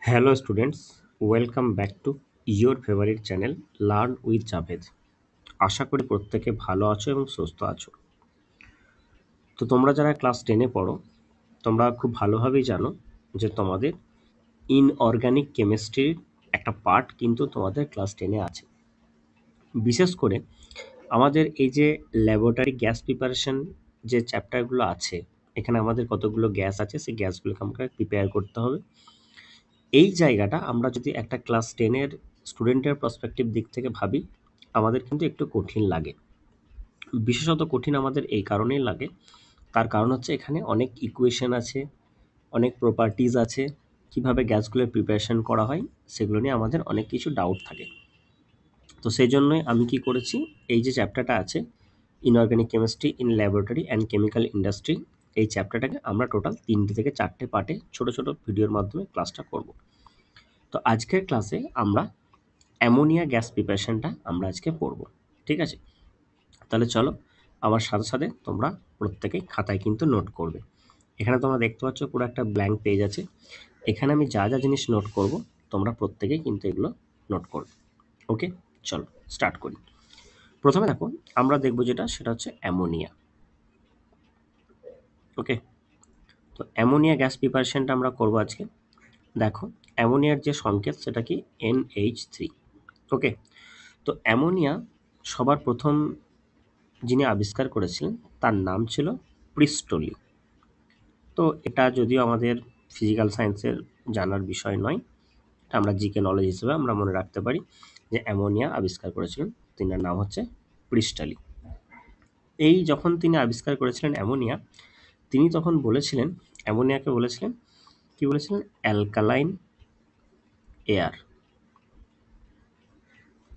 Hello students, welcome back to your favorite channel Learn with Javed. আশা করি প্রত্যেকে ভালো আছো এবং সুস্থ আছো। তো তোমরা যারা ক্লাস 10-এ পড়ো, তোমরা খুব ভালোভাবেই জানো যে তোমাদের ইনঅর্গানিক কেমিস্ট্রির একটা পার্ট কিন্তু তোমাদের ক্লাস 10-এ আছে। বিশেষ করে আমাদের এই যে ল্যাবরেটরি গ্যাস প্রিপারেশন যে চ্যাপ্টারগুলো আছে, এখানে আমাদের কতগুলো গ্যাস আছে, সেই গ্যাসগুলোকে আমাকে প্রিপেয়ার করতে হবে। এই জায়গাটা আমরা যদি একটা ক্লাস 10-এর স্টুডেন্টের পার্সপেক্টিভ দিক থেকে ভাবি, আমাদের কিন্তু একটু কঠিন লাগে। বিশেষত কঠিন আমাদের এই কারণেই লাগে, তার কারণ হচ্ছে এখানে অনেক ইকুয়েশন আছে, অনেক প্রপার্টিজ আছে, কিভাবে গ্যাসগুলোর প্রিপারেশন করা হয় সেগুলো নিয়ে আমাদের অনেক কিছু ডাউট থাকে। তো সেই জন্যই আমি কি করেছি, এই যে চ্যাপ্টারটা আছে inorganic chemistry in laboratory and chemical industry, এই চ্যাপ্টারটাকে আমরা টোটাল 3টে থেকে 4টে পার্টে ছোট ছোট ভিডিওর মাধ্যমে ক্লাসটা করব। তো আজকের ক্লাসে আমরা অ্যামোনিয়া গ্যাস প্রিপারেশনটা আমরা আজকে পড়ব। ঠিক আছে, তাহলে চলো আমার সাথে সাথে তোমরা প্রত্যেকেই খাতায় কিন্তু নোট করবে। এখানে তোমরা দেখতে পাচ্ছ পুরো একটা ব্ল্যাঙ্ক পেজ আছে। এখানে আমি যা যা জিনিস নোট করব তোমরা প্রত্যেকেই কিন্তু এগুলো নোট করবে। ওকে, চলো স্টার্ট করি। প্রথমে দেখো, আমরা দেখব যেটা সেটা হচ্ছে অ্যামোনিয়া। ওকে, তো অ্যামোনিয়া গ্যাস প্রিপারেশনটা আমরা করব আজকে। দেখো, অ্যামোনিয়ার যে সংকেত সেটা কি NH3। ওকে, তো অ্যামোনিয়া সবার প্রথম যিনি আবিষ্কার করেছিলেন তার নাম ছিল প্রিস্টলি। তো এটা যদিও আমাদের ফিজিক্যাল সায়েন্সের জানার বিষয় নয়, এটা আমরা জিকে নলেজ হিসেবে আমরা মনে রাখতে পারি যে অ্যামোনিয়া আবিষ্কার করেছিলেন, তিনার নাম হচ্ছে প্রিস্টলি। এই যখন তিনি আবিষ্কার করেছিলেন অ্যামোনিয়া, তিনি তখন বলেছিলেন, অ্যামোনিয়াকে বলেছিলেন, কি বলেছিলেন, অ্যালকালাইন এয়ার।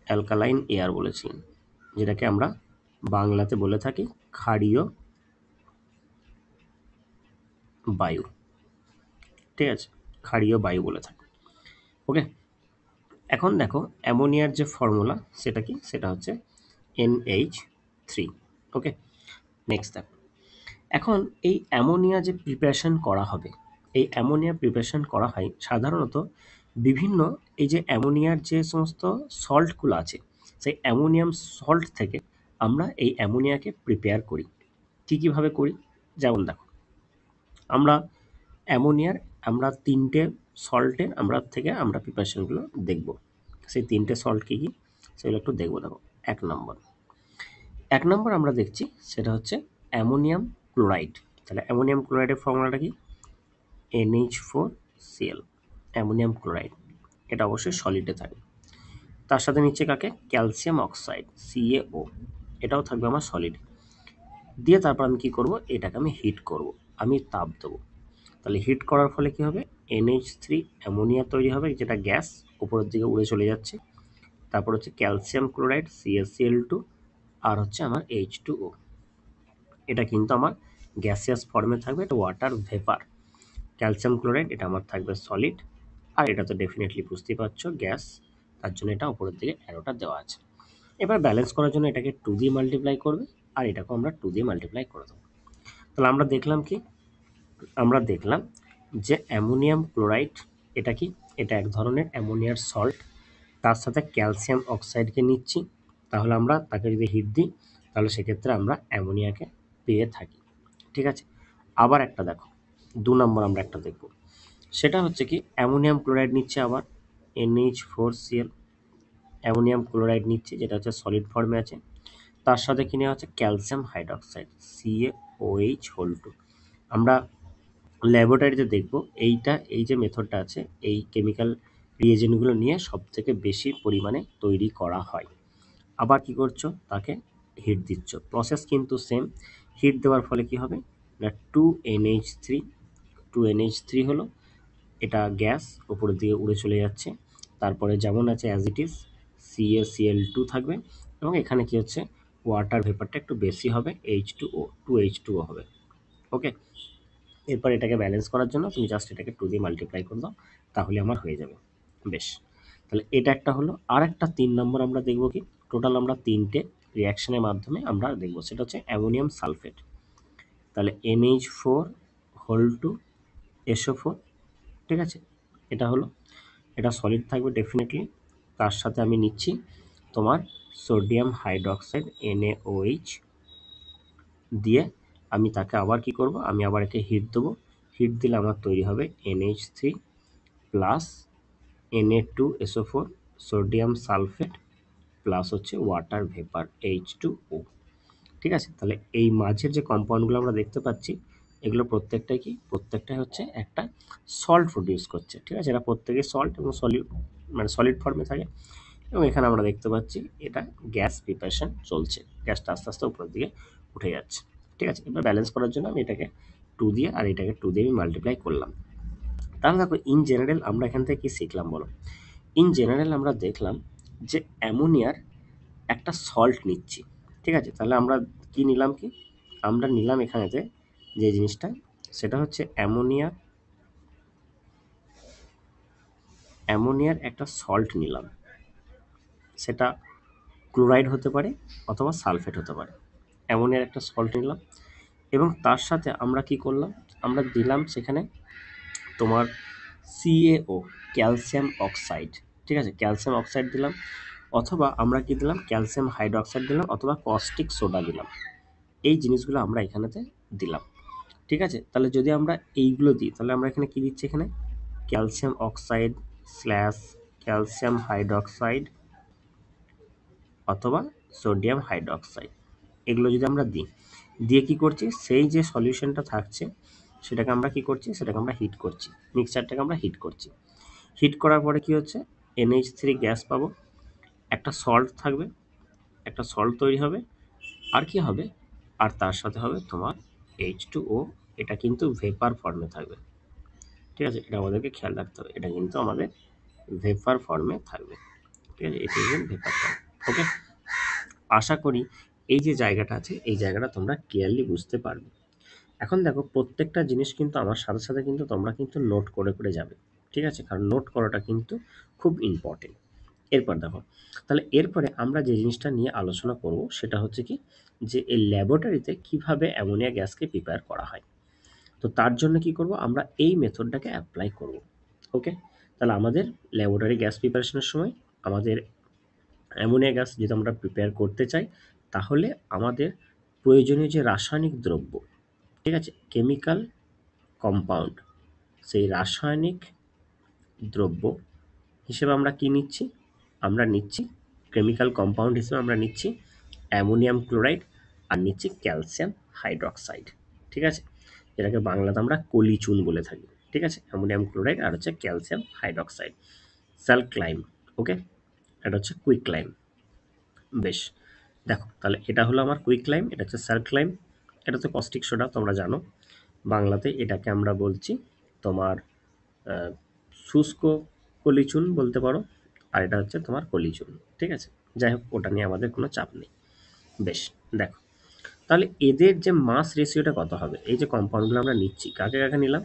অ্যালকালাইন এয়ার বলেছিলেন, যেটাকে আমরা বাংলাতে বলে থাকি ক্ষারীয় বায়ু। ঠিক আছে, ক্ষারীয় বায়ু বলে থাকি। ওকে, এখন দেখো অ্যামোনিয়ার যে ফর্মুলা সেটা কি, সেটা হচ্ছে NH3। ওকে, নেক্সট দেখো, এখন এই অ্যামোনিয়া যে প্রিপারেশন করা হবে, এই অ্যামোনিয়া প্রিপারেশন করা হয় সাধারণত বিভিন্ন এই যে অ্যামোনিয়ার যে সমস্ত সল্টগুলো আছে, সেই অ্যামোনিয়াম সল্ট থেকে আমরা এই অ্যামোনিয়াকে প্রিপেয়ার করি। কীভাবে করি, যেমন দেখো, আমরা অ্যামোনিয়ার আমরা 3টে সল্টের আমরা প্রিপারেশনগুলো দেখব। সেই 3টে সল্ট কী কী সেগুলো একটু দেখবো। দেখো, এক নম্বর আমরা দেখছি সেটা হচ্ছে অ্যামোনিয়াম ক্লোরাইড। তাহলে অ্যামোনিয়াম ক্লোরাইডের ফর্মুলাটা কি, NH4Cl, অ্যামোনিয়াম ক্লোরাইড। এটা অবশ্যই সলিডে থাকে। তার সাথে নিচ্ছে কাকে, ক্যালসিয়াম অক্সাইড CaO, এটাও থাকবে আমার সলিড। দিয়ে তারপর আমি কী করব, এটাকে আমি হিট করব, আমি তাপ দেবো। তাহলে হিট করার ফলে কী হবে, NH3 অ্যামোনিয়া তৈরি হবে, যেটা গ্যাস উপরের দিকে উড়ে চলে যাচ্ছে। তারপর হচ্ছে ক্যালসিয়াম ক্লোরাইড CaCl2, আর হচ্ছে আমার H2O। এটা কিন্তু আমার গ্যাসিয়াস ফর্মে থাকবে, এটা ওয়াটার ভেপার। ক্যালসিয়াম ক্লোরাইড এটা আমার থাকবে সলিড, আর এটা তো ডেফিনেটলি বুঝতেই পারছো গ্যাস, তার জন্য এটা উপরের দিকে অ্যারোটা দেওয়া আছে। এবার ব্যালেন্স করার জন্য এটাকে 2 দিয়ে মাল্টিপ্লাই করবে, আর এটাকেও আমরা 2 দিয়ে মাল্টিপ্লাই করে দেবো। তাহলে আমরা দেখলাম কি, আমরা দেখলাম যে অ্যামোনিয়াম ক্লোরাইড এটা কি, এটা এক ধরনের অ্যামোনিয়ার সল্ট, তার সাথে ক্যালসিয়াম অক্সাইডকে নিচ্ছি। তাহলে আমরা তাকে যদি হিট দিই তাহলে সেক্ষেত্রে আমরা অ্যামোনিয়াকে পেয়ে থাকি। ঠিক আছে, আবার একটা দেখো, 2 নম্বর আমরা একটা দেখব, সেটা হচ্ছে কি অ্যামোনিয়াম ক্লোরাইড নিচ্ছে আবার NH4Cl, অ্যামোনিয়াম ক্লোরাইড নিচ্ছে যেটা হচ্ছে সলিড ফর্মে আছে। তার সাথে কি নেওয়া হচ্ছে ক্যালসিয়াম হাইড্রোক্সাইড CaOH2। আমরা ল্যাবরেটরিতে দেখব এইটা, এই যে মেথডটা আছে, এই কেমিক্যাল রিয়েজেন্টগুলো নিয়ে সব থেকে বেশি পরিমাণে তৈরি করা হয়। আবার কি করছো, তাকে হিট দিচ্ছ, প্রসেস কিন্তু সেম। হিট দেওয়ার ফলে কি হবে না, 2NH3 হলো, এটা গ্যাস উপরের দিকে উড়ে চলে যাচ্ছে। তারপরে যেমন আছে অ্যাজ ইট ইজ CaCl2 থাকবে, এবং এখানে কি হচ্ছে ওয়াটার ভেপারটা একটু বেশি হবে, H2O হবে। ওকে, এরপর এটাকে ব্যালেন্স করার জন্য তুমি জাস্ট এটাকে 2 দিয়ে মাল্টিপ্লাই করে দাও, তাহলে আমার হয়ে যাবে। বেশ, তাহলে এটা একটা হলো। আর একটা 3 নম্বর আমরা দেখব কি, টোটাল আমরা 3টে রিয়াকশনের মাধ্যমে আমরা দেখব, সেটা হচ্ছে অ্যামোনিয়াম সালফেট। তাহলে NH4 2 SO4। ঠিক আছে, এটা হলো, এটা সলিড থাকবে ডেফিনেটলি। তার সাথে আমি নিচ্ছি তোমার সোডিয়াম হাইড্রোক্সাইড NaOH, দিয়ে আমি তাকে আবার কি করব, আমি আবার একে হিট দেবো। হিট দিলে আমার তৈরি হবে NH3 plus Na2SO4 sodium sulphate plus হচ্ছে ওয়াটার ভেপার H2O। ঠিক আছে, তাহলে এই মাঝের যে কম্পাউন্ডগুলো আমরা দেখতে পাচ্ছি, এগুলো প্রত্যেকটাই কি, প্রত্যেকটাই হচ্ছে একটা সল্ট প্রডিউস করছে। ঠিক আছে, এরা প্রত্যেকেই সল্ট এবং সলিড, মানে সলিড ফর্মে থাকে। এবং এখানে আমরা দেখতে পাচ্ছি এটা গ্যাস প্রিপারেশন চলছে, গ্যাসটা আস্তে আস্তে উপরের দিকে উঠে যাচ্ছে। ঠিক আছে, এবার ব্যালেন্স করার জন্য আমি এটাকে 2 দিয়ে আর এটাকে 2 দিয়ে আমি মাল্টিপ্লাই করলাম। তাহলে দেখো ইন জেনারেল আমরা এখান থেকে কি শিখলাম বলো। ইন জেনারেল আমরা দেখলাম যে অ্যামোনিয়ার একটা সল্ট নিচ্ছি। ঠিক আছে, তাহলে আমরা কি নিলাম, কি আমরা নিলাম এখানেতে যে জিনিসটা, সেটা হচ্ছে অ্যামোনিয়ার একটা সল্ট নিলাম। সেটা ক্লোরাইড হতে পারে অথবা সালফেট হতে পারে। অ্যামোনিয়ার একটা সল্ট নিলাম এবং তার সাথে আমরা কি করলাম, আমরা দিলাম সেখানে তোমার CaO, ক্যালসিয়াম অক্সাইড। ঠিক আছে, ক্যালসিয়াম অক্সাইড দিলাম, অথবা আমরা কি দিলাম, ক্যালসিয়াম হাইড্রোক্সাইড দিলাম, অথবা কস্টিক সোডা দিলাম। এই জিনিসগুলো আমরা এখানেতে দিলাম। ঠিক আছে, তাহলে যদি আমরা এইগুলো দিই, তাহলে আমরা এখানে কি দিচ্ছি, এখানে calcium oxide slash calcium hydroxide অথবা সোডিয়াম হাইড্রোক্সাইড, এগুলো যদি আমরা দিই, দিয়ে কি করছি, সেই যে সলিউশনটা থাকছে সেটাকে আমরা কি করছি, সেটাকে আমরা হিট করছি, মিক্সচারটাকে আমরা হিট করছি। হিট করার পরে কি হচ্ছে, NH3 গ্যাস পাবো, একটা সল্ট থাকবে, একটা সল্ট তৈরি হবে, আর কি হবে, আর তার সাথে হবে তোমার H2O। এটা কিন্তু ভেপার ফর্মে থাকবে। ঠিক আছে, এটা আমাদেরকে খেয়াল রাখতে হবে, এটা কিন্তু আমাদের ভেপার ফর্মে থাকবে। ঠিক আছে, এটি হচ্ছে ভেপার ফর্ম। ওকে, আশা করি এই যে জায়গাটা আছে এই জায়গাটা তোমরা ক্লিয়ারলি বুঝতে পারবে। এখন দেখো প্রত্যেকটা জিনিস কিন্তু আমার সাথে সাথে কিন্তু তোমরা কিন্তু নোট করে করে যাবে। ঠিক আছে, কারণ নোট করাটা কিন্তু খুব ইম্পর্টেন্ট। এরপর দেখো, তাহলে এরপরে আমরা যে জিনিসটা নিয়ে আলোচনা করব সেটা হচ্ছে কি, যে এই ল্যাবরেটরিতে কিভাবে অ্যামোনিয়া গ্যাসকে প্রিপেয়ার করা হয়। তো তার জন্য কি করব, আমরা এই মেথডটাকে অ্যাপ্লাই করব। ওকে, তাহলে আমাদের ল্যাবরেটরি গ্যাস প্রিপারেশনের সময় আমাদের অ্যামোনিয়া গ্যাস যদি আমরা প্রিপেয়ার করতে চাই, তাহলে আমাদের প্রয়োজনীয় যে রাসায়নিক দ্রব্য, ঠিক আছে, কেমিক্যাল কম্পাউন্ড, সেই রাসায়নিক দ্রব্য হিসেবে আমরা কি নিচ্ছি, আমরা নিচ্ছি কেমিক্যাল কম্পাউন্ড হিসেবে আমরা নিচ্ছি অ্যামোনিয়াম ক্লোরাইড আর নিচ্ছি ক্যালসিয়াম হাইড্রোক্সাইড। ঠিক আছে, যেটাকে বাংলাতে আমরা কলিচুন বলে থাকি। ঠিক আছে, অ্যামোনিয়াম ক্লোরাইড আর হচ্ছে ক্যালসিয়াম হাইড্রোক্সাইড, স্যালক্লাইম। ওকে, এটা হচ্ছে কুইকলাইম। বেশ, দেখো তাহলে এটা হলো আমার কুইকলাইম, এটা হচ্ছে স্যালক্লাইম, এটা হচ্ছে কস্টিক সোডা, তোমরা জানো। বাংলাতে এটাকে আমরা বলছি তোমার আহ, শুষ্ক কলিচুন বলতে পারো, আর এটা হচ্ছে তোমার কলিচুন। ঠিক আছে, যাই হোক ওটা নিয়ে আমাদের কোনো চাপ নেই। বেশ, দেখো তাহলে এদের যে মাস রেশিওটা কত হবে, এই যে কম্পাউন্ডগুলো আমরা নিচ্ছি, কাকে কাকে নিলাম,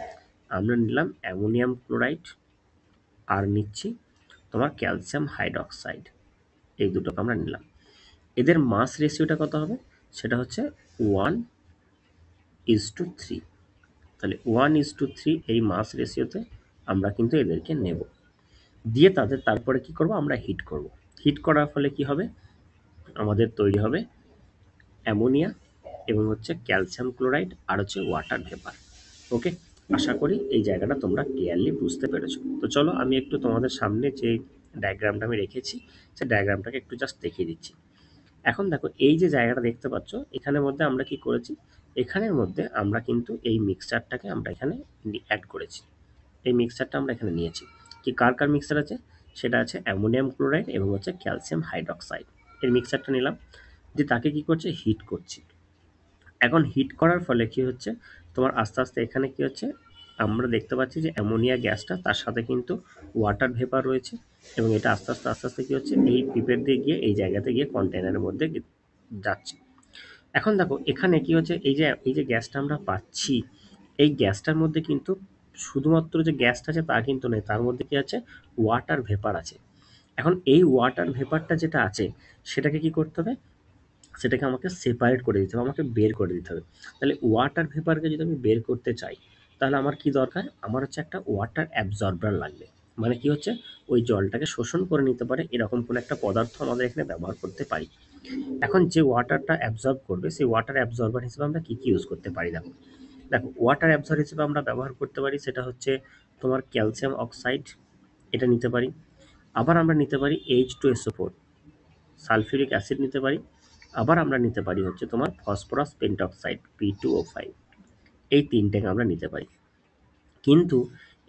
আমরা নিলাম অ্যামোনিয়াম ক্লোরাইড আর নিচ্ছি তোমার ক্যালসিয়াম হাইড্রোক্সাইড, এই দুটোকে আমরা নিলাম। এদের মাস রেশিওটা কত হবে, সেটা হচ্ছে 1:3। তাহলে 1:3 এই মাস রেশিওতে আমরা কিন্তু এদেরকে নেব, দিয়ে তারপরে কি করব, আমরা হিট করব। হিট করার ফলে কি হবে, আমাদের তৈরি হবে অ্যামোনিয়া এবং হচ্ছে ক্যালসিয়াম ক্লোরাইড আর হচ্ছে ওয়াটার ভেপার। ওকে, আশা করি এই জায়গাটা তোমরা ক্লিয়ারলি বুঝতে পেরেছো। তো চলো আমি একটু তোমাদের সামনে যে ডায়াগ্রামটা আমি রেখেছি সেই ডায়াগ্রামটাকে একটু জাস্ট দেখিয়ে দিচ্ছি। এখন দেখো এই যে জায়গাটা দেখতে পাচ্ছ, এখানের মধ্যে আমরা কি করেছি, এখানের মধ্যে আমরা কিন্তু এই মিক্সচারটাকে আমরা এখানে অ্যাড করেছি। এই মিক্সচারটা আমরা এখানে নিয়েছি, কি কার কার মিক্সচার আছে, সেটা আছে অ্যামোনিয়াম ক্লোরাইড এবং হচ্ছে ক্যালসিয়াম হাইড্রোক্সাইড, এর মিক্সচারটা নিলাম, যে তাকে কি করছে, হিট করছি। এখন হিট করার ফলে কি হচ্ছে, তোমার আস্তে আস্তে এখানে কি হচ্ছে, আমরা দেখতে পাচ্ছি যে অ্যামোনিয়া গ্যাসটা তার সাথে কিন্তু ওয়াটার ভেপার রয়েছে, এবং এটা আস্তে আস্তে আস্তে আস্তে কি হচ্ছে, এই পিপের দিয়ে গিয়ে এই জায়গাতে গিয়ে কন্টেনারের মধ্যে যাচ্ছে। এখন দেখো এখানে কি হচ্ছে, এই যে গ্যাসটা আমরা পাচ্ছি, এই গ্যাসটার মধ্যে কিন্তু শুধুমাত্র যে গ্যাসটা আছে তা কিন্তু নেই, তার মধ্যে কি আছে, ওয়াটার ভেপার আছে। এখন এই ওয়াটার ভেপারটা যেটা আছে সেটাকে কি করতে হবে, সেটাকে আমাকে সেপারেট করে দিতে হবে, আমাকে বের করে দিতে হবে। তাহলে ওয়াটার ভেপারকে যদি আমি বের করতে চাই, তাহলে আমার কি দরকার, আমার হচ্ছে একটা ওয়াটার অ্যাবজর্বার লাগবে। মানে কি হচ্ছে, ওই জলটাকে শোষণ করে নিতে পারে এরকম কোনো একটা পদার্থ আমাদের এখানে ব্যবহার করতে পারি। এখন যে ওয়াটারটা অ্যাবজর্ব করবে সেই ওয়াটার অ্যাবজর্বার হিসেবে আমরা কি কি ইউজ করতে পারি? দেখো, দেখো ওয়াটার অ্যাবজর্ব হিসেবে আমরা ব্যবহার করতে পারি সেটা হচ্ছে তোমার ক্যালসিয়াম অক্সাইড, এটা নিতে পারি। আবার আমরা নিতে পারি H2SO4, সালফিউরিক অ্যাসিড নিতে পারি। আবার আমরা নিতে পারি হচ্ছে তোমার ফসফরাস পেন্টঅক্সাইড P2O5, এই তিনটেকে আমরা নিতে পারি। কিন্তু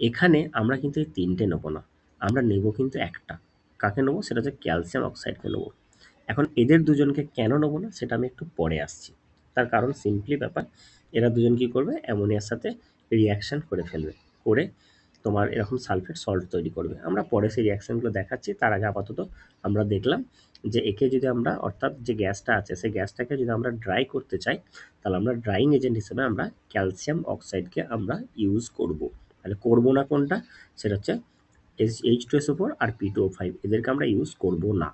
এখানে আমরা কিন্তু এই তিনটে নেবো না, আমরা নেব কিন্তু একটা। কাকে নেবো? সেটা হচ্ছে ক্যালসিয়াম অক্সাইডকে নেবো। এখন এদের দুজনকে কেন নেবো না সেটা আমি একটু পরে আসছি। তার কারণ সিম্পলি ব্যাপার, এরা দুজন কি করবে, অ্যামোনিয়ার সাথে রিয়াকশন করে ফেলবে, করে তোমার এরকম সালফেট সল্ট তৈরি করবে। আমরা পরে সেই রিয়াকশনগুলো দেখাচ্ছি, তার আগে আপাতত আমরা দেখলাম যে একে যদি আমরা, অর্থাৎ যে গ্যাসটা আছে সেই গ্যাসটাকে যদি আমরা ড্রাই করতে চাই, তাহলে আমরা ড্রাইং এজেন্ট হিসেবে আমরা ক্যালসিয়াম অক্সাইডকে আমরা ইউজ করব। তাহলে করবো না কোনটা? সেটা হচ্ছে H2SO4 আর P2O5, এদেরকে আমরা ইউজ করব না।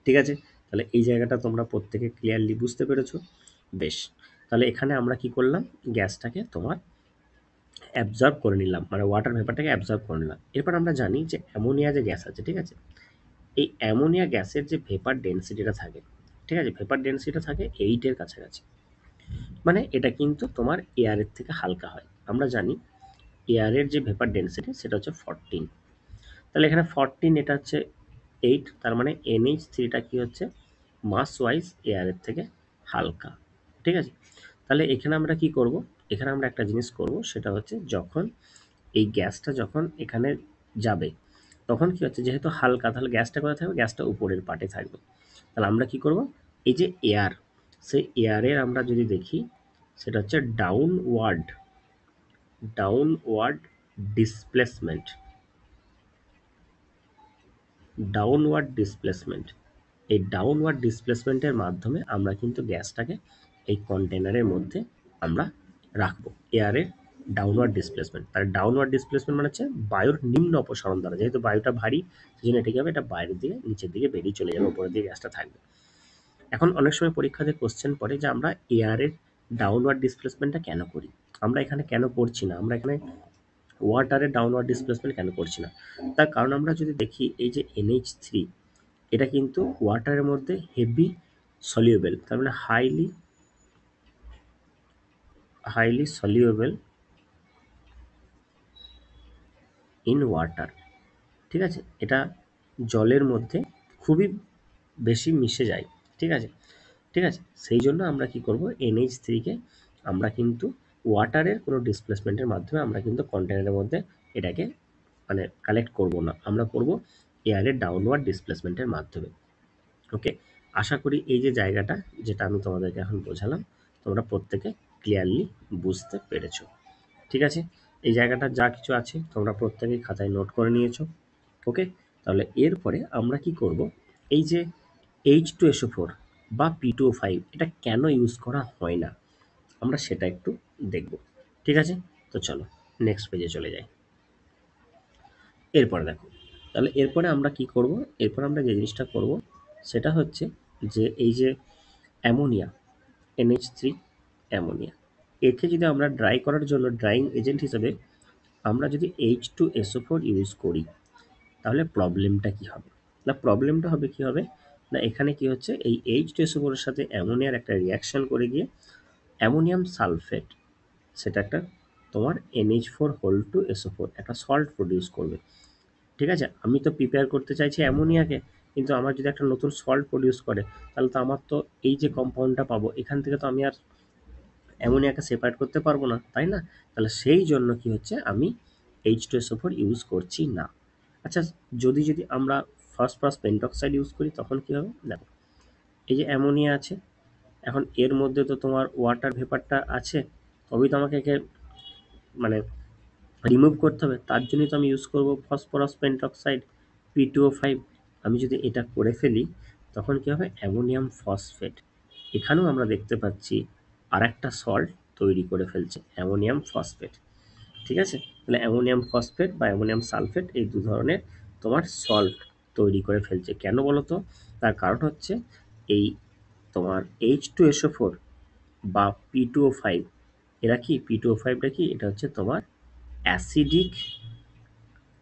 ঠিক আছে? তাহলে এই জায়গাটা তোমরা প্রত্যেকে ক্লিয়ারলি বুঝতে পেরেছো? বেশ, তাহলে এখানে আমরা কি করলাম, গ্যাসটাকে তোমার অ্যাবজর্ব করে নিলাম, মানে ওয়াটার ভেপারটাকে অ্যাবজর্ব করে নিলাম। এরপর আমরা জানি যে অ্যামোনিয়া যে গ্যাস আছে, ঠিক আছে, এই অ্যামোনিয়া গ্যাসের যে ভেপার ডেন্সিটিটা থাকে, ঠিক আছে, ভেপার ডেন্সিটিটা থাকে 8-এর কাছাকাছি। মানে এটা কিন্তু তোমার এয়ারের থেকে হালকা হয়। আমরা জানি এয়ারের যে ভেপার ডেন্সিটি সেটা হচ্ছে 14। তাহলে এখানে 14, এটা হচ্ছে 8, তার মানে NH3টা কি হচ্ছে, মাস ওয়াইজ এয়ারের থেকে হালকা। ঠিক আছে? তাহলে এখানে আমরা কি করব, এখানে আমরা একটা জিনিস করব, সেটা হচ্ছে যখন এই গ্যাসটা যখন এখানে যাবে, তখন কি হচ্ছে, যেহেতু হালকা, তাহলে গ্যাসটা কোথায় থাকবে, গ্যাসটা উপরের পার্টে থাকবে। তাহলে আমরা কি করব, এই যে এয়ার, সেই এয়ারের আমরা যদি দেখি সেটা হচ্ছে ডাউনওয়ার্ড ডিসপ্লেসমেন্ট, ডাউনওয়ার্ড ডিসপ্লেসমেন্ট। এই ডাউনওয়ার্ড ডিসপ্লেসমেন্টের মাধ্যমে আমরা কিন্তু গ্যাসটাকে এই কন্টেনারের মধ্যে আমরা রাখবো, এয়ারের ডাউনওয়ার্ড ডিসপ্লেসমেন্ট। তার ডাউনওয়ার্ড ডিসপ্লেসমেন্ট মানে হচ্ছে বায়ুর নিম্ন অপসারণ দ্বারা, যেহেতু বায়ুটা ভারী সেজন্য এটা কি হবে, এটা বাইরের দিকে নিচের দিকে বেরিয়ে চলে যাবে, উপরের দিকে গ্যাসটা থাকবে। এখন অনেক সময় পরীক্ষাতে কোশ্চেন পড়ে যে আমরা এয়ারের ডাউনওয়ার্ড ডিসপ্লেসমেন্টটা কেন করি, আমরা এখানে কেন করছি না, আমরা এখানে ওয়াটারের ডাউনওয়ার্ড ডিসপ্লেসমেন্ট কেন করছি না? তার কারণ আমরা যদি দেখি এই যে NH3, এটা কিন্তু ওয়াটারের মধ্যে হেভি সলিউবেল, তার মানে হাইলি সলিউবেল ইন ওয়াটার। ঠিক আছে, এটা জলের মধ্যে খুবই বেশি মিশে যায়। ঠিক আছে, ঠিক আছে, সেই জন্য আমরা কি করব, NH3কে আমরা কিন্তু ওয়াটারের কোনো ডিসপ্লেসমেন্টের মাধ্যমে আমরা কিন্তু কন্টেনারের মধ্যে এটাকে মানে কালেক্ট করব না, আমরা করব এয়ারের ডাউনওয়ার্ড ডিসপ্লেসমেন্টের মাধ্যমে। ওকে, আশা করি এই যে জায়গাটা যেটা আমি তোমাদেরকে এখন বোঝালাম, তোমরা প্রত্যেকে ক্লিয়ারলি বুঝতে পেরেছো। ঠিক আছে, এই জায়গাটা যা কিছু আছে তোমরা প্রত্যেকেই খাতায় নোট করে নিয়েছো। ওকে, তাহলে এরপরে আমরা কি করব, এই যে H2SO4 বা P2O5 এটা কেন ইউজ করা হয় না, আমরা সেটা একটু দেখব। ঠিক আছে, তো চলো নেক্সট পেজে চলে যাই। এরপরে দেখো, তাহলে এরপরে আমরা কি করব, এরপর আমরা যে জিনিসটা করব সেটা হচ্ছে যে এই যে অ্যামোনিয়া, NH3 অ্যামোনিয়া, একে যদি আমরা ড্রাই করার জন্য ড্রাইং এজেন্ট হিসেবে আমরা যদি H2SO4 ইউজ করি, তাহলে প্রবলেমটা কি হবে? না, প্রবলেমটা হবে কি হবে, না এখানে কি হচ্ছে, এই H2SO4 এর সাথে অ্যামোনিয়ার একটা রিয়াকশন করে গিয়ে অ্যামোনিয়াম সালফেট, সেটা একটা তোমার NH4 2SO4 একটা সল্ট প্রডিউস করবে। ঠিক আছে, আমি তো প্রিপেয়ার করতে চাইছি অ্যামোনিয়াকে, কিন্তু আমার যদি একটা নতুন সল্ট প্রডিউস করে, তাহলে তো আমার তো এই যে কম্পাউন্ডটা পাবো এখান থেকে তো আমি আর অ্যামোনিয়াকে সেপারেট করতে পারবো না, তাই না? তাহলে সেই জন্য কি হচ্ছে, আমি H2SO4 ইউজ করছি না। আচ্ছা, যদি আমরা ফসফরাস পেন্টঅক্সাইড ইউজ করি তখন কি হবে? দেখো, এই যে অ্যামোনিয়া আছে, এখন এর মধ্যে তো তোমার ওয়াটার ভেপারটা আছে, তবেই তো আমাকে একে মানে রিমুভ করতে হবে, তার জন্যই তো আমি ইউজ করব ফসফরাস পেন্টঅক্সাইড P2O5। আমি যদি এটা করে ফেলি তখন কি হবে, অ্যামোনিয়াম ফসফেট, এখানেও আমরা দেখতে পাচ্ছি আর একটা সল্ট তৈরি করে ফেলছে, অ্যামোনিয়াম ফসফেট। ঠিক আছে, তাহলে অ্যামোনিয়াম ফসফেট বা অ্যামোনিয়াম সালফেট এই দু ধরনের তোমার সল্ট তৈরি করে ফেলছে। কেন বলো তো? তার কারণ হচ্ছে এই তোমার H2SO4 বা P2O5, এরা কি, P2O5টা কি, এটা হচ্ছে তোমার অ্যাসিডিক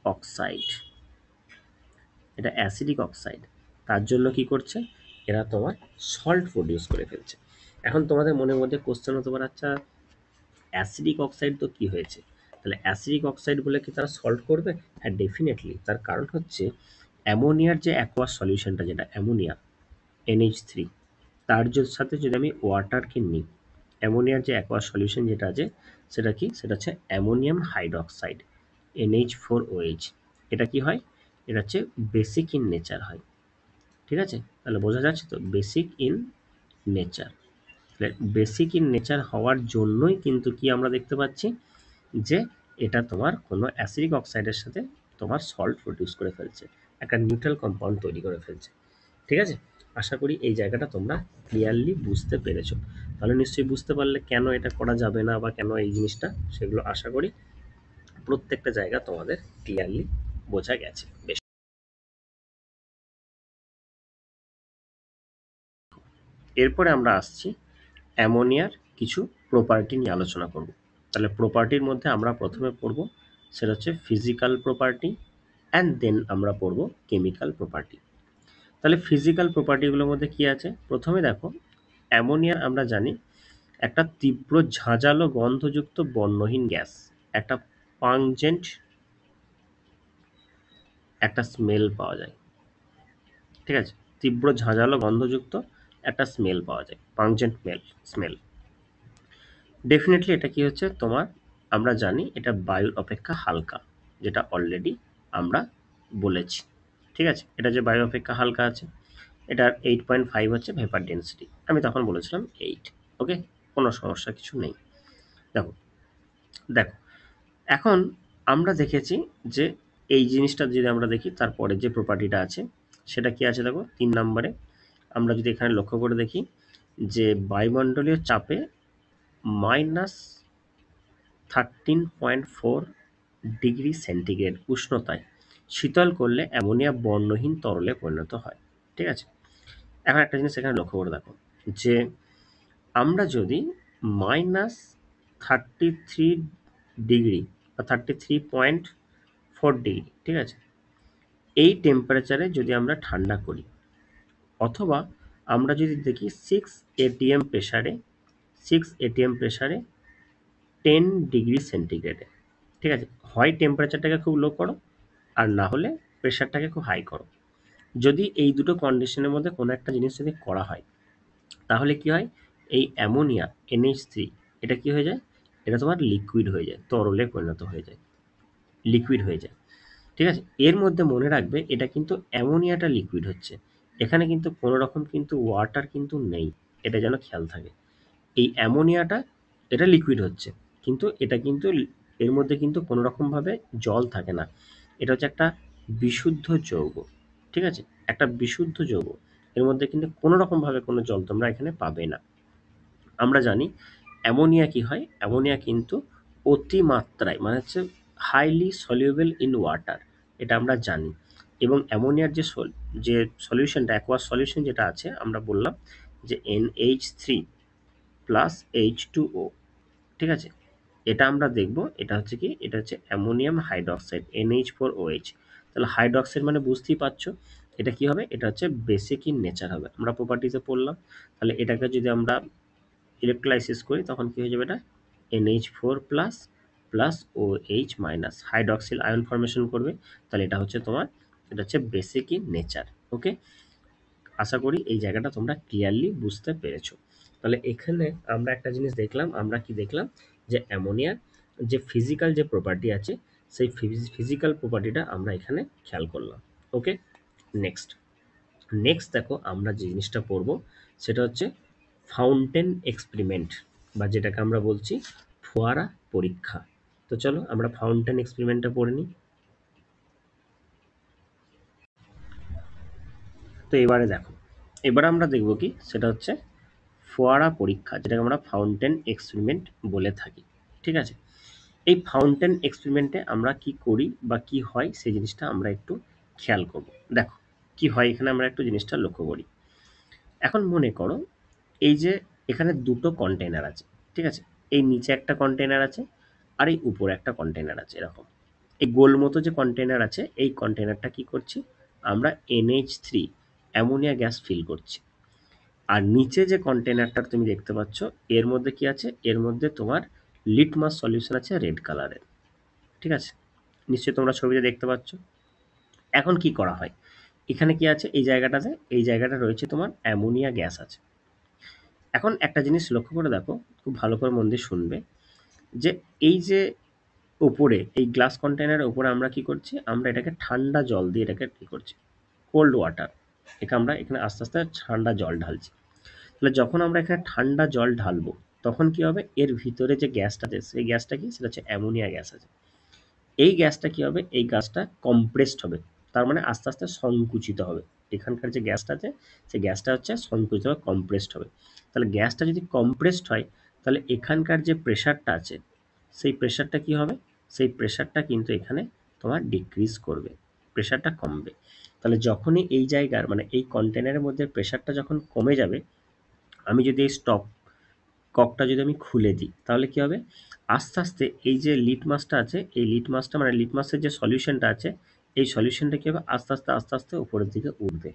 অক্সাইড, এটা অ্যাসিডিক অক্সাইড। তার জন্য কি করছে, এরা তোমার সল্ট প্রডিউস করে ফেলছে। এখন তোমাদের মনের মধ্যে কোশ্চেন হতে পারে, আচ্ছা অ্যাসিডিক অক্সাইড তো কি হয়েছে, তাহলে অ্যাসিডিক অক্সাইড বলে কি তারা সল্ট করবে? হ্যাঁ ডেফিনেটলি। তার কারণ হচ্ছে অ্যামোনিয়ার যে অ্যাকোয়াস সলিউশনটা, যেটা অ্যামোনিয়া NH3, তার সাথে যদি আমি ওয়াটারকে নিই, অ্যামোনিয়ার যে অ্যাকোয়াস সলিউশন যেটা আছে সেটা কি, সেটা হচ্ছে অ্যামোনিয়াম হাইড্রক্সাইড NH4OH। এটা কি হয়, এটা হচ্ছে বেসিক ইন নেচার হয়। ঠিক আছে, তাহলে বোঝা যাচ্ছে তো, basic in nature. Basic in nature হওয়ার জন্যই কিন্তু কি আমরা দেখতে পাচ্ছি যে এটা তোমার কোনো অ্যাসিডিক অক্সাইডের সাথে তোমার সল্ট প্রডিউস করে ফেলছে, একটা নিউট্রাল কম্পাউন্ড তৈরি করে ফেলছে। ঠিক আছে, আশা করি এই জায়গাটা তোমরা ক্লিয়ারলি বুঝতে পেরেছো। তাহলে নিশ্চয়ই বুঝতে পারলে কেন এটা করা যাবে না বা কেন এই জিনিসটা, সেগুলো আশা করি প্রত্যেকটা জায়গা তোমাদের ক্লিয়ারলি বোঝা গেছে। বেশ, এরপরে আমরা আসছি অ্যামোনিয়ার কিছু প্রপার্টি নিয়ে আলোচনা করব। তাহলে প্রপার্টির মধ্যে আমরা প্রথমে পড়ব সেটা হচ্ছে ফিজিক্যাল প্রপার্টি, অ্যান্ড দেন আমরা পড়ব কেমিক্যাল প্রপার্টি। তাহলে ফিজিক্যাল প্রপার্টিগুলোর মধ্যে কি আছে, প্রথমে দেখো অ্যামোনিয়া আমরা জানি একটা তীব্র ঝাঁঝালো গন্ধযুক্ত বর্ণহীন গ্যাস, একটা পাংজেন্ট একটা স্মেল পাওয়া যায়। ঠিক আছে, তীব্র ঝাঁঝালো গন্ধযুক্ত একটা স্মেল পাওয়া যায়, পাংজেন্ট স্মেল। ডেফিনেটলি এটা কি হচ্ছে তোমার, আমরা জানি এটা বায়ুর অপেক্ষা হালকা, যেটা অলরেডি আমরা বলেছি। ঠিক আছে, এটা যে বায়ু অপেক্ষা হালকা আছে, এটার 8.5 হচ্ছে ভেপার ডেন্সিটি, আমি তখন বলেছিলাম 8। ওকে, কোনো সমস্যা কিছু নেই। দেখো দেখো এখন আমরা দেখেছি যে এই জিনিসটা যদি আমরা দেখি, তারপরে যে প্রপার্টিটা আছে সেটা কি আছে, দেখো 3 নম্বরে আমরা যদি এখানে লক্ষ্য করে দেখি যে বায়ুমণ্ডলীয় চাপে -13.4 ডিগ্রি সেন্টিগ্রেড উষ্ণতায় শীতল করলে অ্যামোনিয়া বর্ণহীন তরলে পরিণত হয়। ঠিক আছে, এখন একটা জিনিস এখানে লক্ষ্য করে দেখো যে আমরা যদি -33 ডিগ্রি বা 33.4 ডিগ্রি, ঠিক আছে, এই টেম্পারেচারে যদি আমরা ঠান্ডা করি, অথবা আমরা যদি দেখি 6 atm প্রেসারে 10 ডিগ্রি সেন্টিগ্রেডে, ঠিক আছে, হয় টেম্পারেচারটাকে খুব লো করো, আর না হলে প্রেশারটাকে খুব হাই করো। যদি এই দুটো কন্ডিশনের মধ্যে কোনো একটা জিনিস যদি করা হয়, তাহলে কি হয়, এই অ্যামোনিয়া NH3 এটা কি হয়ে যায়, এটা তোমার লিকুইড হয়ে যায়, তরলে পরিণত হয়ে যায়, লিকুইড হয়ে যায়। ঠিক আছে, এর মধ্যে মনে রাখবে এটা কিন্তু অ্যামোনিয়াটা লিকুইড হচ্ছে, এখানে কিন্তু কোনো রকম কিন্তু ওয়াটার কিন্তু নেই, এটা যেন খেয়াল থাকে। এই অ্যামোনিয়াটা এটা লিকুইড হচ্ছে, কিন্তু এটা কিন্তু এর মধ্যে কিন্তু কোনো রকমভাবে জল থাকে না, এটা হচ্ছে একটা বিশুদ্ধ যৌগ। ঠিক আছে, একটা বিশুদ্ধ যৌগ, এর মধ্যে কিন্তু কোনো রকমভাবে কোনো জল তোমরা এখানে পাবে না। আমরা জানি অ্যামোনিয়া কি হয়, অ্যামোনিয়া কিন্তু অতিমাত্রায় মানে হচ্ছে হাইলি সলিউবল ইন ওয়াটার, এটা আমরা জানি। এবং অ্যামোনিয়ার যে সলিউশনটা, অ্যাকোয়াস সলিউশন যেটা আছে, আমরা বললাম যে NH3+H2O। ঠিক আছে, এটা আমরা দেখব, এটা হচ্ছে কি, এটা হচ্ছে অ্যামোনিয়াম হাইড্রক্সাইড NH4OH। তাহলে হাইড্রক্সাইড মানে বুঝতেই পারছো এটা কি হবে, এটা হচ্ছে বেসিক ইন নেচার হবে, আমরা প্রপার্টিতে পড়লাম। তাহলে এটাকে যদি আমরা ইলেকট্রোলাইসিস করি তখন কি হয়ে যাবে, এটা NH4++OH- হাইড্রক্সিল আয়ন ফর্মেশন করবে। তাহলে এটা হচ্ছে তোমার, এটা হচ্ছে বেসিক ইন নেচার। ওকে, আশা করি এই জায়গাটা তোমরা ক্লিয়ারলি বুঝতে পেরেছো। তাহলে এখানে আমরা একটা জিনিস দেখলাম, আমরা কি দেখলাম যে অ্যামোনিয়ার যে ফিজিক্যাল যে প্রপার্টি আছে, সেই ফিজিক্যাল প্রপার্টিটা আমরা এখানে খেয়াল করলাম। ওকে, নেক্সট নেক্সট দেখো আমরা যে জিনিসটা পড়বো সেটা হচ্ছে ফাউন্টেন এক্সপেরিমেন্ট, বা যেটাকে আমরা বলছি ফোয়ারা পরীক্ষা। তো চলো আমরা ফাউন্টেন এক্সপেরিমেন্টটা পড়ে নিই। তো এবারে দেখো, এবারে আমরা দেখবো কি, সেটা হচ্ছে ফোয়ারা পরীক্ষা, যেটাকে আমরা ফাউন্টেন এক্সপেরিমেন্ট বলে থাকি। ঠিক আছে, এই ফাউন্টেন এক্সপেরিমেন্টে আমরা কি করি বা কি হয় সেই জিনিসটা আমরা একটু খেয়াল করব। দেখো কি হয় এখানে, আমরা একটু জিনিসটা লক্ষ্য করি। এখন মনে করো এই যে এখানে দুটো কন্টেইনার আছে, ঠিক আছে, এই নিচে একটা কন্টেইনার আছে আর এই উপরে একটা কন্টেইনার আছে, এরকম এই গোল মতো যে কন্টেনার আছে এই কন্টেনারটা কি করছি আমরা NH3 অ্যামোনিয়া গ্যাস ফিল করছি। আর নিচে যে কন্টেনারটা তুমি দেখতে পাচ্ছ এর মধ্যে কি আছে, এর মধ্যে তোমার লিটমাস সলিউশন আছে রেড কালারের। ঠিক আছে, নিশ্চয়ই তোমরা ছবিতে দেখতে পাচ্ছ। এখন কি করা হয়, এখানে কি আছে এই জায়গাটাতে, এই জায়গাটা রয়েছে তোমার অ্যামোনিয়া গ্যাস আছে। এখন একটা জিনিস লক্ষ্য করে দেখো, খুব ভালো করে মন দিয়ে শুনবে, যে এই যে উপরে এই গ্লাস কন্টেনারের উপরে আমরা কি করছি, আমরা এটাকে ঠান্ডা জল দিয়ে এটাকে কি করছি, কোল্ড ওয়াটার, এখানে আমরা এখানে আস্তে আস্তে ঠান্ডা জল ঢালছি। তাহলে যখন আমরা এখানে ঠান্ডা জল ঢালবো তখন কি হবে, এর ভিতরে যে গ্যাসটা আছে সেই গ্যাসটা কি, সেটা হচ্ছে অ্যামোনিয়া গ্যাস আছে। এই গ্যাসটা কি হবে, এই গ্যাসটা কম্প্রেসড হবে, তার মানে আস্তে আস্তে সংকুচিত হবে। এখানকার যে গ্যাসটা আছে সেই গ্যাসটা হচ্ছে সংকুচিত হবে, কম্প্রেসড হবে। তাহলে গ্যাসটা যদি কম্প্রেসড হয় তাহলে এখানকার যে প্রেশারটা আছে সেই প্রেশারটা কি হবে, সেই প্রেশারটা কিন্তু এখানে তোমার ডিক্রিজ করবে, প্রেশারটা কমবে। তাহলে যখনই এই জায়গার মানে এই কন্টেনারের মধ্যে প্রেশারটা যখন কমে যাবে, আমি যদি এই স্টপ ককটা যদি আমি খুলে দিই তাহলে কি হবে, আস্তে আস্তে এই যে লিটমাসটা আছে এই লিটমাসটা মানে লিটমাসের যে সলিউশনটা আছে এই সলিউশনটা কি হবে, আস্তে আস্তে আস্তে আস্তে উপরের দিকে উঠবে।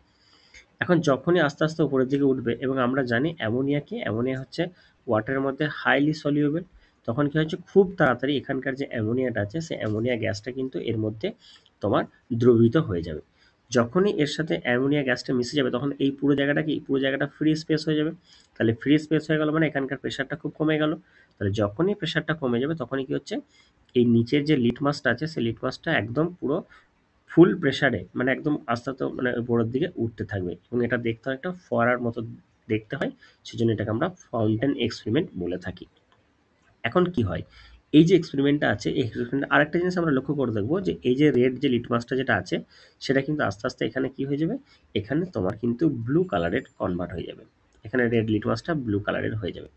এখন যখনই আস্তে আস্তে উপরের দিকে উঠবে এবং আমরা জানি অ্যামোনিয়া কি, অ্যামোনিয়া হচ্ছে ওয়াটারের মধ্যে হাইলি সলিউবল, তখন কি হচ্ছে খুব তাড়াতাড়ি এখানকার যে অ্যামোনিয়াটা আছে সেই অ্যামোনিয়া গ্যাসটা কিন্তু এর মধ্যে তোমার দ্রবীভূত হয়ে যাবে। যখনই এর সাথে অ্যামোনিয়া গ্যাসটা মিশে যাবে তখন এই পুরো জায়গাটা কি, পুরো জায়গাটা ফ্রি স্পেস হয়ে যাবে। তাহলে ফ্রি স্পেস হয়ে গেল মানে এখানকার প্রেশারটা খুব কমে গেল। তাহলে যখনই প্রেশারটা কমে যাবে তখনই কি হচ্ছে, এই নিচের যে লিটমাসটা আছে সেই লিটমাসটা একদম পুরো ফুল প্রেসারে মানে একদম আস্তে আস্তে মানে উপরের দিকে উঠতে থাকবে এবং এটা দেখতে হয় একটা ফোয়ারার মতো দেখতে হয়, সেজন্য এটাকে আমরা ফাউন্টেন এক্সপেরিমেন্ট বলে থাকি। এখন কি হয়, এই যে এক্সপেরিমেন্টটা আছে এই এক্সপেরিমেন্টে আরেকটা জিনিস আমরা লক্ষ্য করে দেখবো যে এই যে রেড যে লিটমাসটা যেটা আছে সেটা কিন্তু আস্তে আস্তে এখানে কি হয়ে যাবে, এখানে তোমার কিন্তু ব্লু কালারের কনভার্ট হয়ে যাবে, এখানে রেড লিটমাসটা ব্লু কালারের হয়ে যাবে।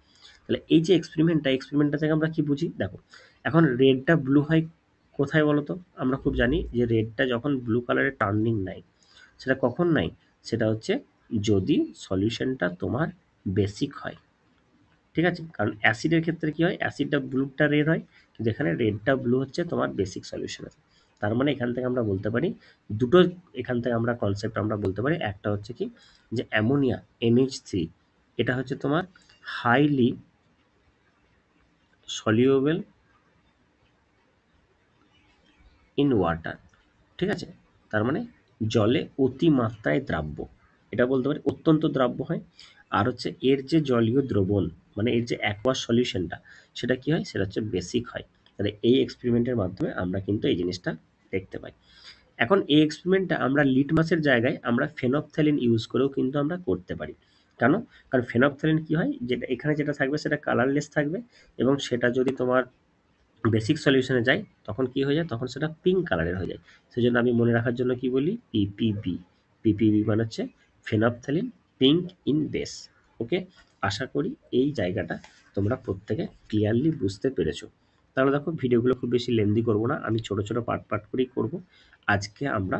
তাহলে এই যে এক্সপেরিমেন্টটা থেকে আমরা কি বুঝি দেখো, এখন রেডটা ব্লু হয় কোথায় বলো তো, আমরা খুব জানি যে রেডটা যখন ব্লু কালারের টার্নিং নেয় সেটা কখন নেয়, সেটা হচ্ছে যদি সলিউশনটা তোমার বেসিক হয়। ঠিক আছে, কারণ অ্যাসিডের ক্ষেত্রে কি হয়, অ্যাসিডটা ব্লুটা রেড হয় কিন্তু এখানে রেডটা ব্লু হচ্ছে তোমার বেসিক সলিউশন আছে। তার মানে এখান থেকে আমরা বলতে পারি দুটো, এখান থেকে আমরা কনসেপ্ট আমরা বলতে পারি, একটা হচ্ছে কি যে অ্যামোনিয়া NH3 এটা হচ্ছে তোমার হাইলি সলিউবল ইন ওয়াটার। ঠিক আছে, তার মানে জলে অতিমাত্রায় দ্রাব্য, এটা বলতে পারি অত্যন্ত দ্রাব্য হয়। আর হচ্ছে এর যে জলীয় দ্রবণ মানে এর যে অ্যাকোয়াস সলিউশনটা সেটা কি হয়, সেটা হচ্ছে বেসিক হয়। তাহলে এই এক্সপেরিমেন্টের মাধ্যমে আমরা কিন্তু এই জিনিসটা দেখতে পাই। এখন এই এক্সপেরিমেন্টটা আমরা লিটমাসের জায়গায় আমরা ফেনপথ্যালিন ইউজ করেও কিন্তু আমরা করতে পারি। কেন, কারণ ফেনপথ্যালিন কি হয়, যেটা এখানে যেটা থাকবে সেটা কালারলেস থাকবে এবং সেটা যদি তোমার বেসিক সলিউশনে যায় তখন কি হয়ে যায়, তখন সেটা পিঙ্ক কালারের হয়ে যায়। সেজন্য আমি মনে রাখার জন্য কি বলি, পিপিবি। পিপিবি মানে হচ্ছে ফেনপথ্যালিন পিঙ্ক ইন বেস। ওকে, আশা করি এই জায়গাটা তোমরা প্রত্যেকে ক্লিয়ারলি বুঝতে পেরেছো। তাহলে দেখো ভিডিওগুলো খুব বেশি লেন্দি করব না, আমি ছোট ছোট পার্ট পার্ট করেই করব। আজকে আমরা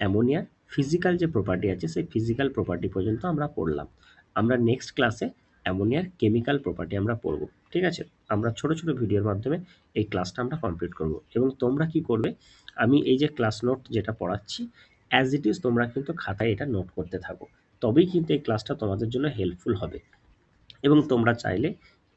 অ্যামোনিয়ার ফিজিক্যাল যে প্রপার্টি আছে সেই ফিজিক্যাল প্রপার্টি পর্যন্ত আমরা পড়লাম। আমরা নেক্সট ক্লাসে অ্যামোনিয়ার কেমিক্যাল প্রপার্টি আমরা পড়ব। ঠিক আছে, আমরা ছোট ছোট ভিডিওর মাধ্যমে এই ক্লাসটা আমরা কমপ্লিট করব এবং তোমরা কি করবে, আমি এই যে ক্লাস নোট যেটা পড়াচ্ছি অ্যাজ ইট ইজ তোমরা কিন্তু খাতায় এটা নোট করতে থাকো, তবেই কিন্তু এই ক্লাসটা তোমাদের জন্য হেল্পফুল হবে। এবং তোমরা চাইলে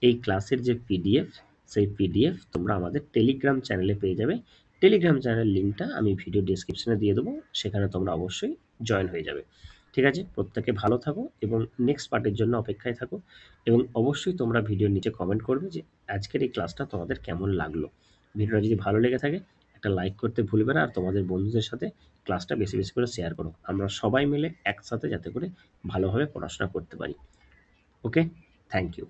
এই ক্লাসের যে পিডিএফ সেই পিডিএফ তোমরা আমাদের টেলিগ্রাম চ্যানেলে পেয়ে যাবে। টেলিগ্রাম চ্যানেলের লিঙ্কটা আমি ভিডিও ডিসক্রিপশনে দিয়ে দেবো, সেখানে তোমরা অবশ্যই জয়েন হয়ে যাবে। ঠিক আছে, প্রত্যেকে ভালো থাকো এবং নেক্সট পার্টের জন্য অপেক্ষায় থাকো এবং অবশ্যই তোমরা ভিডিওর নিচে কমেন্ট করবে যে আজকের এই ক্লাসটা তোমাদের কেমন লাগলো। ভিডিওটা যদি ভালো লেগে থাকে একটা লাইক করতে ভুলবে না আর তোমাদের বন্ধুদের সাথে ক্লাসটা বেশি বেশি করে শেয়ার করো, আমরা সবাই মিলে একসাথে যাতে করে ভালোভাবে পড়াশোনা করতে পারি। ওকে, থ্যাংক ইউ।